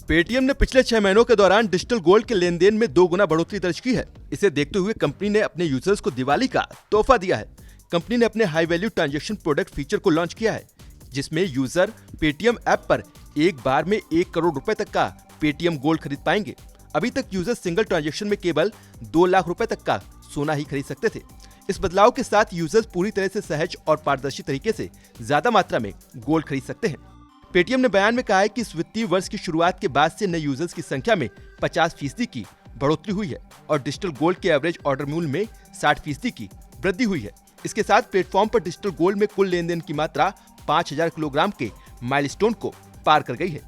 Paytm ने पिछले 6 महीनों के दौरान डिजिटल गोल्ड के लेन देन में 2 गुना बढ़ोतरी दर्ज की है। इसे देखते हुए कंपनी ने अपने यूजर्स को दिवाली का तोहफा दिया है। कंपनी ने अपने high value transaction product feature को लॉन्च किया है, जिसमें यूजर पेटीएम ऐप पर एक बार में 1 करोड़ रुपए तक का पेटीएम गोल्ड खरीद पाएंगे। अभी तक यूजर सिंगल ट्रांजैक्शन में केवल 2 लाख रुपए तक का सोना ही खरीद सकते थे। इस बदलाव के साथ यूजर्स पूरी तरह से सहज और पारदर्शी तरीके से ज्यादा मात्रा में गोल्ड खरीद सकते हैं। पेटीएम ने बयान में कहा है कि इस वित्तीय वर्ष की शुरुआत के बाद से नए यूजर्स की संख्या में 50% की बढ़ोतरी हुई है और डिजिटल गोल्ड के एवरेज ऑर्डर मूल्य में 60% की वृद्धि हुई है। इसके साथ प्लेटफॉर्म पर डिजिटल गोल्ड में कुल लेन देन की मात्रा 5000 किलोग्राम के माइलस्टोन को पार कर गई है।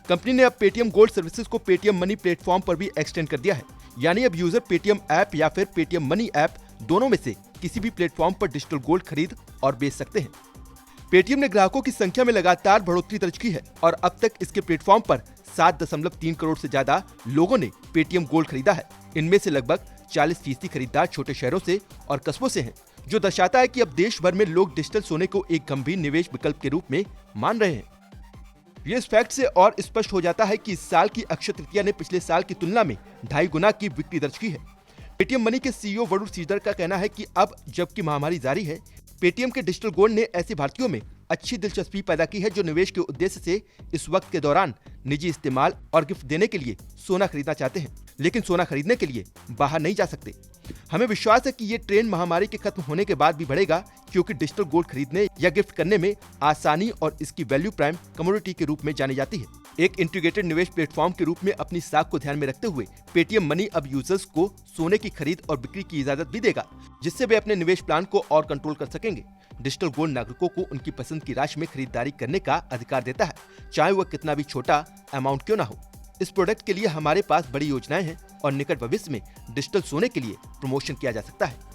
कंपनी ने अब पेटीएम गोल्ड सर्विसेज को पेटीएम मनी प्लेटफॉर्म पर भी एक्सटेंड कर दिया है, यानी अब यूजर पेटीएम ऐप या फिर पेटीएम मनी ऐप दोनों में से किसी भी प्लेटफॉर्म पर डिजिटल गोल्ड खरीद और बेच सकते हैं। पेटीएम ने ग्राहकों की संख्या में लगातार बढ़ोतरी दर्ज की है और अब तक इसके प्लेटफॉर्म पर 7.3 करोड़ से ज्यादा लोगों ने पेटीएम गोल्ड खरीदा है। इनमें से लगभग 40% खरीदार छोटे शहरों से और कस्बों से हैं, जो दर्शाता है कि अब देश भर में लोग डिजिटल सोने को एक गंभीर निवेश विकल्प के रूप में मान रहे हैं। ये इस फैक्ट से और स्पष्ट हो जाता है कि इस साल की अक्षय तृतीया ने पिछले साल की तुलना में 2.5 गुना की बिक्री दर्ज की है। पेटीएम मनी के सीईओ वरुण श्रीधर का कहना है कि अब जबकि महामारी जारी है, पेटीएम के डिजिटल गोल्ड ने ऐसे भारतीयों में अच्छी दिलचस्पी पैदा की है जो निवेश के उद्देश्य से इस वक्त के दौरान निजी इस्तेमाल और गिफ्ट देने के लिए सोना खरीदना चाहते हैं, लेकिन सोना खरीदने के लिए बाहर नहीं जा सकते। हमें विश्वास है कि ये ट्रेंड महामारी के खत्म होने के बाद भी बढ़ेगा, क्योंकि डिजिटल गोल्ड खरीदने या गिफ्ट करने में आसानी और इसकी वैल्यू प्राइम कमोडिटी के रूप में जानी जाती है। एक इंटीग्रेटेड निवेश प्लेटफॉर्म के रूप में अपनी साख को ध्यान में रखते हुए पेटीएम मनी अब यूजर्स को सोने की खरीद और बिक्री की इजाजत भी देगा, जिससे वे अपने निवेश प्लान को और कंट्रोल कर सकेंगे। डिजिटल गोल्ड नागरिकों को उनकी पसंद की राशि में खरीदारी करने का अधिकार देता है, चाहे वह कितना भी छोटा अमाउंट क्यों ना हो। इस प्रोडक्ट के लिए हमारे पास बड़ी योजनाएं हैं और निकट भविष्य में डिजिटल सोने के लिए प्रमोशन किया जा सकता है।